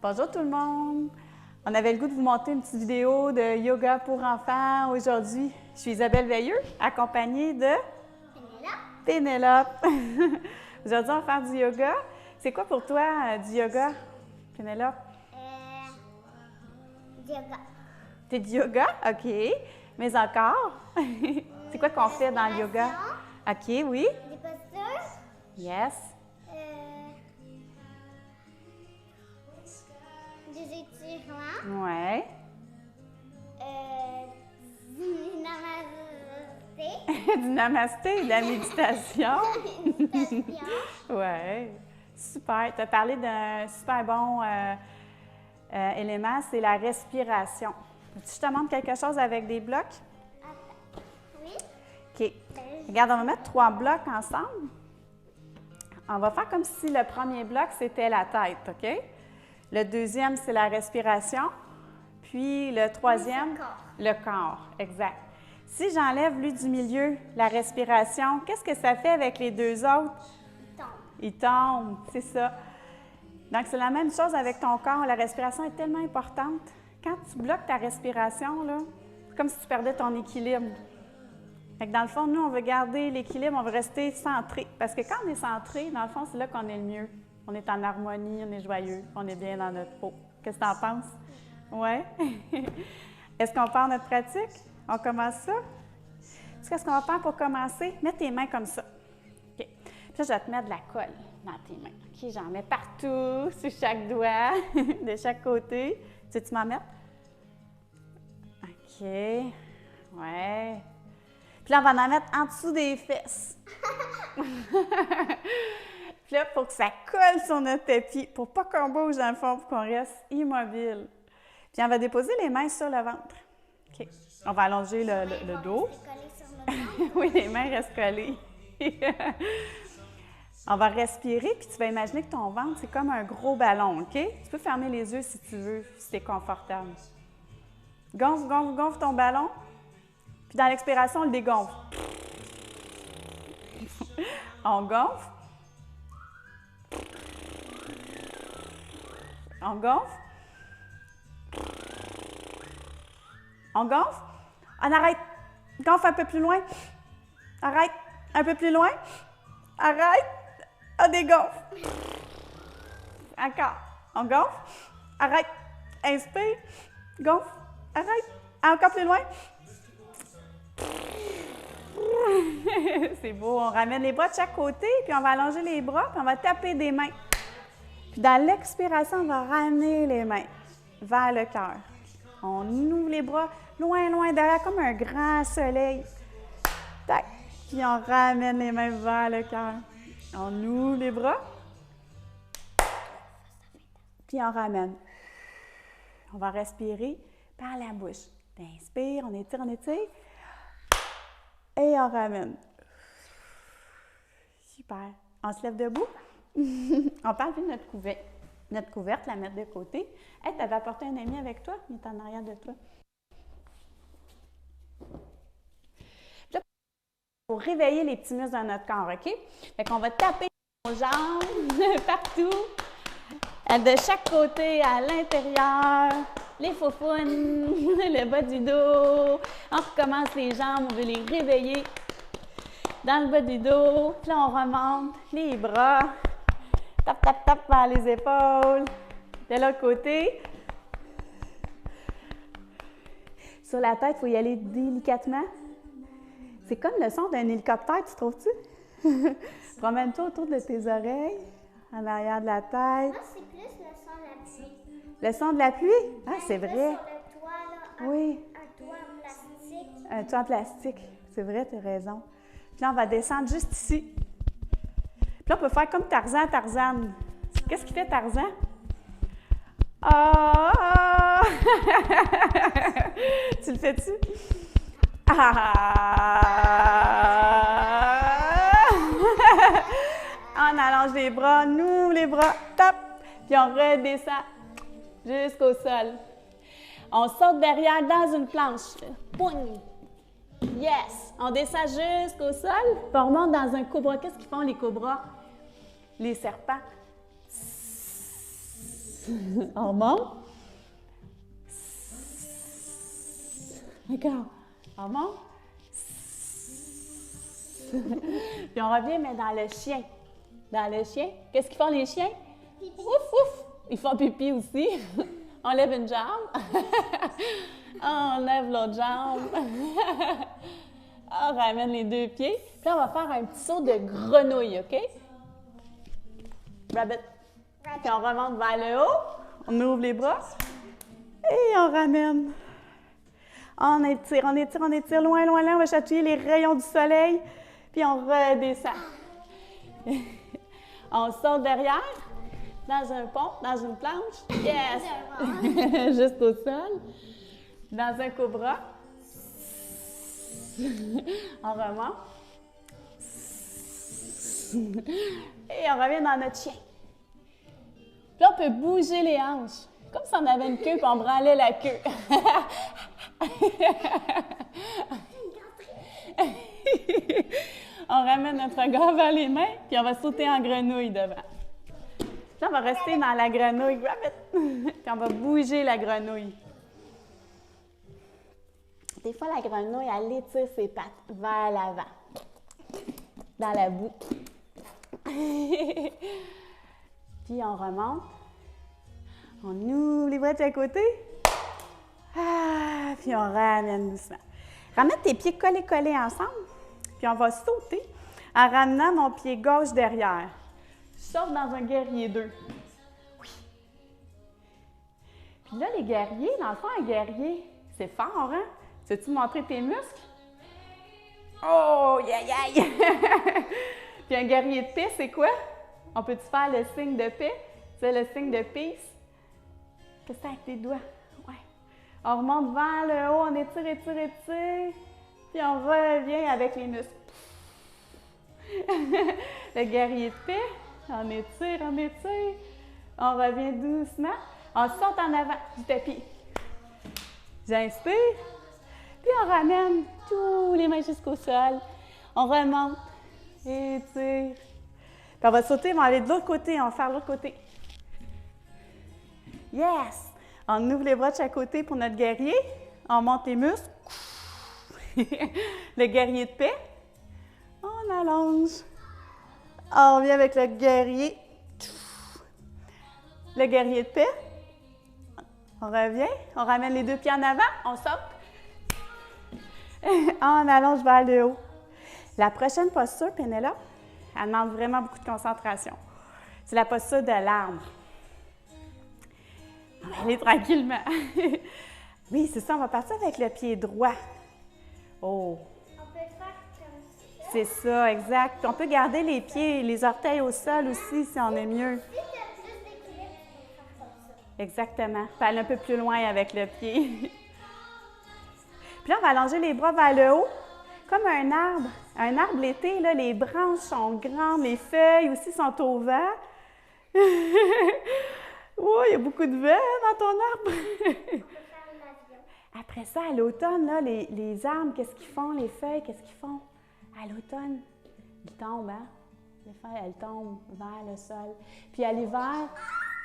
Bonjour tout le monde! On avait le goût de vous montrer une petite vidéo de yoga pour enfants aujourd'hui. Je suis Isabelle Veilleux, accompagnée de Pénélope. Aujourd'hui, on va faire du yoga. C'est quoi pour toi du yoga, Pénélope? Du yoga. T'es du yoga? OK. Mais encore? C'est quoi qu'on fait dans le yoga? OK, oui. Des postures. Yes. Des étirements. Ouais. Du namasté. Du namasté, de la méditation. Méditation. Ouais. Super. Tu as parlé d'un super bon élément, c'est la respiration. Tu te montres quelque chose avec des blocs? Attends. Oui. OK. Regarde, on va mettre 3 blocs ensemble. On va faire comme si le premier bloc, c'était la tête, OK? Le deuxième, c'est la respiration. Puis le troisième, le corps. Exact. Si j'enlève lui du milieu, la respiration, qu'est-ce que ça fait avec les deux autres? Il tombe, c'est ça. Donc, c'est la même chose avec ton corps. La respiration est tellement importante. Quand tu bloques ta respiration, là, c'est comme si tu perdais ton équilibre. Fait que dans le fond, nous, on veut garder l'équilibre, on veut rester centré. Parce que quand on est centré, dans le fond, c'est là qu'on est le mieux. On est en harmonie, on est joyeux, on est bien dans notre peau. Qu'est-ce que tu en penses? Oui? Est-ce qu'on part notre pratique? On commence ça? Qu'est-ce qu'on va faire pour commencer? Mets tes mains comme ça. OK. Puis là, je vais te mettre de la colle dans tes mains. OK, j'en mets partout, sur chaque doigt, de chaque côté. Tu veux-tu m'en mettre? OK. Ouais. Puis là, on va en mettre en dessous des fesses. Puis là, pour que ça colle sur notre tapis, pour pas qu'on bouge dans le fond, pour qu'on reste immobile. Puis on va déposer les mains sur le ventre. OK. On va allonger le dos. Oui, les mains restent collées. On va respirer, puis tu vas imaginer que ton ventre, c'est comme un gros ballon, OK? Tu peux fermer les yeux si tu veux, si c'est confortable. Gonfle, gonfle, gonfle ton ballon. Puis dans l'expiration, on le dégonfle. On gonfle. On gonfle. On gonfle. On arrête. Gonfle un peu plus loin. Arrête. Un peu plus loin. Arrête. On dégonfle. Encore. On gonfle. Arrête. Inspire. Gonfle. Arrête. Encore plus loin. C'est beau. On ramène les bras de chaque côté, puis on va allonger les bras, puis on va taper des mains. Puis dans l'expiration, on va ramener les mains vers le cœur. On ouvre les bras loin, loin derrière, comme un grand soleil. Tac. Puis on ramène les mains vers le cœur. On ouvre les bras. Puis on ramène. On va respirer par la bouche. Inspire, on étire, on étire. Et on ramène. Super. On se lève debout. On peut enlever notre couverte, la mettre de côté. Hey, tu avais apporté un ami avec toi? Il est en arrière de toi. Là, pour réveiller les petits muscles dans notre corps, OK? Fait qu'on va taper nos jambes partout, de chaque côté, à l'intérieur, les faufounes, le bas du dos. On recommence les jambes, on veut les réveiller dans le bas du dos. Puis là, on remonte les bras. Tap, tap, tap vers les épaules. De l'autre côté. Sur la tête, il faut y aller délicatement. C'est comme le son d'un hélicoptère, tu trouves-tu? Promène-toi autour de tes oreilles, en arrière de la tête. Moi, c'est plus le son de la pluie. Le son de la pluie? Ah, c'est vrai. Sur le toit, là, Oui. un toit en plastique. Un toit en plastique. C'est vrai, tu as raison. Puis là, on va descendre juste ici. Puis là, on peut faire comme Tarzan, Tarzane. Qu'est-ce qu'il fait, Tarzan? Ah! Tu le fais-tu? Ah! On allonge les bras, on ouvre les bras, tape, puis on redescend jusqu'au sol. On saute derrière dans une planche. Poing! Yes! On descend jusqu'au sol, puis on remonte dans un cobra. Qu'est-ce qu'ils font, les cobras? Les serpents. On remonte. D'accord. On remonte. Puis on revient, mais dans le chien. Dans le chien. Qu'est-ce qu'ils font les chiens? Ouf, ouf! Ils font pipi aussi. On lève une jambe. On lève l'autre jambe. On ramène les deux pieds. Puis on va faire un petit saut de grenouille, OK? Rabbit. Puis on remonte vers le haut. On ouvre les bras. Et on ramène. On étire, on étire, on étire loin, loin, loin. On va chatouiller les rayons du soleil. Puis on redescend. On saute derrière. Dans un pont, dans une planche. Yes! Jusqu'au sol. Dans un cobra. On remonte. Et on revient dans notre chien. Puis là, on peut bouger les hanches. Comme si on avait une queue et on branlait la queue. On ramène notre regard vers les mains, puis on va sauter en grenouille devant. Là, on va rester dans la grenouille. Rabbit! Puis on va bouger la grenouille. Des fois, la grenouille, elle étire ses pattes vers l'avant, dans la boue. Puis on remonte. On ouvre les bras de chaque côté. Ah, puis on ramène doucement. Ramène tes pieds collés ensemble. Puis on va sauter en ramenant mon pied gauche derrière. Je saute dans un guerrier 2. Oui. Puis là, les guerriers, dans le fond, un guerrier, c'est fort, hein? Veux-tu montrer tes muscles? Oh, aïe, aïe! Puis un guerrier de paix, c'est quoi? On peut-tu faire le signe de paix? C'est le signe de peace? Qu'est-ce que c'est avec tes doigts? Ouais. On remonte vers le haut, on étire, étire, étire. Puis on revient avec les muscles. Le guerrier de paix, on étire, on étire. On revient doucement. On saute en avant du tapis. J'inspire. Puis on ramène tous les mains jusqu'au sol. On remonte. Étire. Puis on va sauter, on va aller de l'autre côté. On va faire l'autre côté. Yes! On ouvre les bras de chaque côté pour notre guerrier. On monte les muscles. Le guerrier de paix. On allonge. On revient avec le guerrier. Le guerrier de paix. On revient. On ramène les deux pieds en avant. On saute. On allonge vers le haut. La prochaine posture, Pénélope, elle demande vraiment beaucoup de concentration. C'est la posture de l'arbre. On va aller tranquillement. Oui, c'est ça. On va partir avec le pied droit. Oh! On peut faire comme ça. C'est ça, exact. On peut garder les pieds, les orteils au sol aussi, si on est mieux. Si tu as plus d'équilibre, tu peux faire comme ça. Exactement. Puis aller un peu plus loin avec le pied. Puis là, on va allonger les bras vers le haut, comme un arbre. Un arbre l'été, là, les branches sont grandes, les feuilles aussi sont au vent. Oh, il y a beaucoup de vent dans ton arbre. On peut faire l'avion. Après ça, à l'automne, là, les arbres, qu'est-ce qu'ils font? Les feuilles, qu'est-ce qu'ils font? À l'automne, ils tombent, hein? Les feuilles, elles tombent vers le sol. Puis à l'hiver,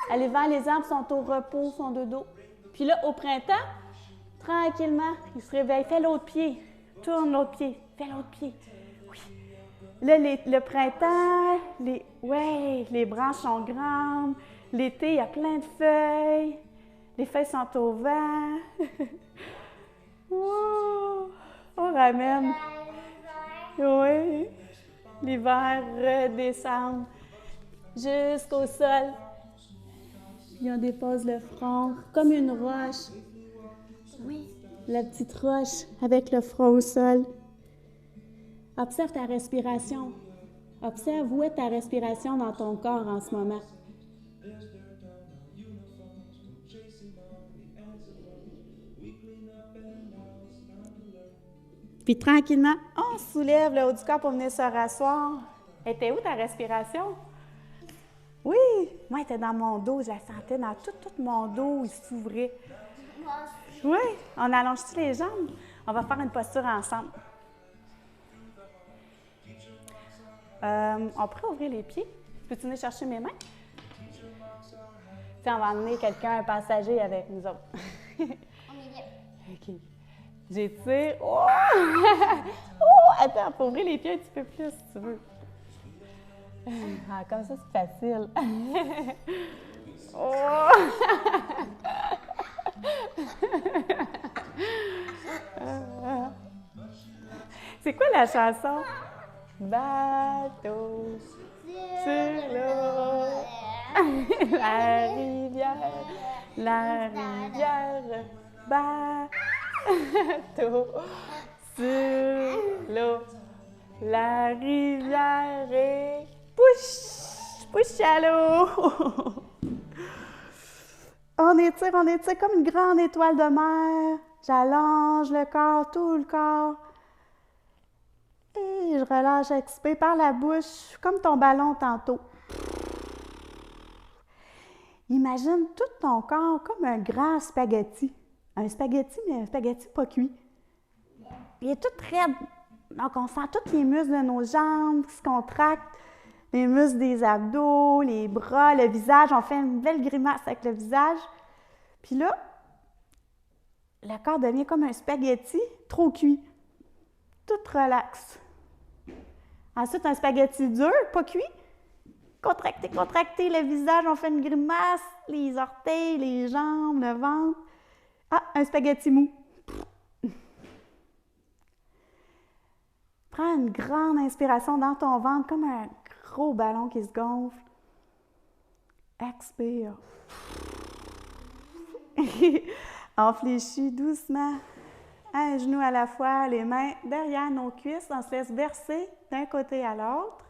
les arbres sont au repos, sont de dos. Puis là, au printemps, tranquillement, ils se réveillent. Fais l'autre pied. Tourne l'autre pied. Fais l'autre pied. Oui. Là, le printemps, les branches sont grandes. L'été, il y a plein de feuilles. Les feuilles sont au vent. Wow. On ramène. Oui. L'hiver redescend jusqu'au sol. Puis on dépose le front comme une roche. Oui. La petite roche avec le front au sol. Observe ta respiration. Observe où est ta respiration dans ton corps en ce moment. Puis tranquillement, on soulève le haut du corps pour venir se rasseoir. Était où ta respiration? Oui, moi, elle était dans mon dos. Je la sentais dans tout mon dos. Il s'ouvrait. Oui, on allonge-tu les jambes? On va faire une posture ensemble. On pourrait ouvrir les pieds. Peux-tu venir chercher mes mains? sais, on va emmener quelqu'un, un passager avec nous autres. Au milieu. OK. J'étire. Oh! Oh! Attends, faut ouvrir les pieds un petit peu plus si tu veux. Ah, comme ça, c'est facile. Oh! C'est quoi la chanson? Bateau sur l'eau, la rivière, bateau sur l'eau, la rivière est push à l'eau. On étire comme une grande étoile de mer. J'allonge le corps, tout le corps. Et je relâche, expire par la bouche, comme ton ballon tantôt. Imagine tout ton corps comme un grand spaghetti. Un spaghetti, mais un spaghetti pas cuit. Il est tout raide. Donc, on sent tous les muscles de nos jambes qui se contractent, les muscles des abdos, les bras, le visage. On fait une belle grimace avec le visage. Puis là, le corps devient comme un spaghetti trop cuit. Tout relaxe. Ensuite, un spaghetti dur, pas cuit. Contracté, le visage, on fait une grimace, les orteils, les jambes, le ventre. Ah, un spaghetti mou. Prends une grande inspiration dans ton ventre, comme un gros ballon qui se gonfle. Expire. On fléchit doucement. Un genou à la fois, les mains derrière nos cuisses. On se laisse bercer d'un côté à l'autre.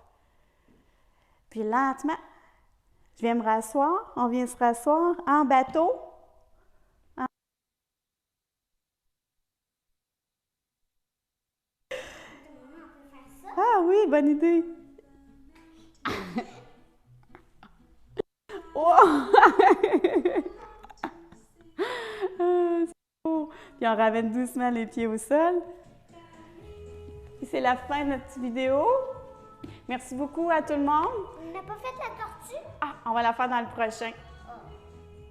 Puis lentement, je viens me rasseoir. On vient se rasseoir en bateau. Ah oui, bonne idée. Oh! C'est beau. Puis on ramène doucement les pieds au sol. Et c'est la fin de notre petite vidéo. Merci beaucoup à tout le monde. On n'a pas fait la tortue? Ah, on va la faire dans le prochain.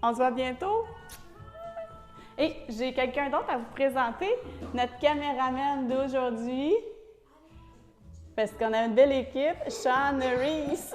On se voit bientôt. Et j'ai quelqu'un d'autre à vous présenter, notre caméraman d'aujourd'hui. Parce qu'on a une belle équipe, Sean Reese.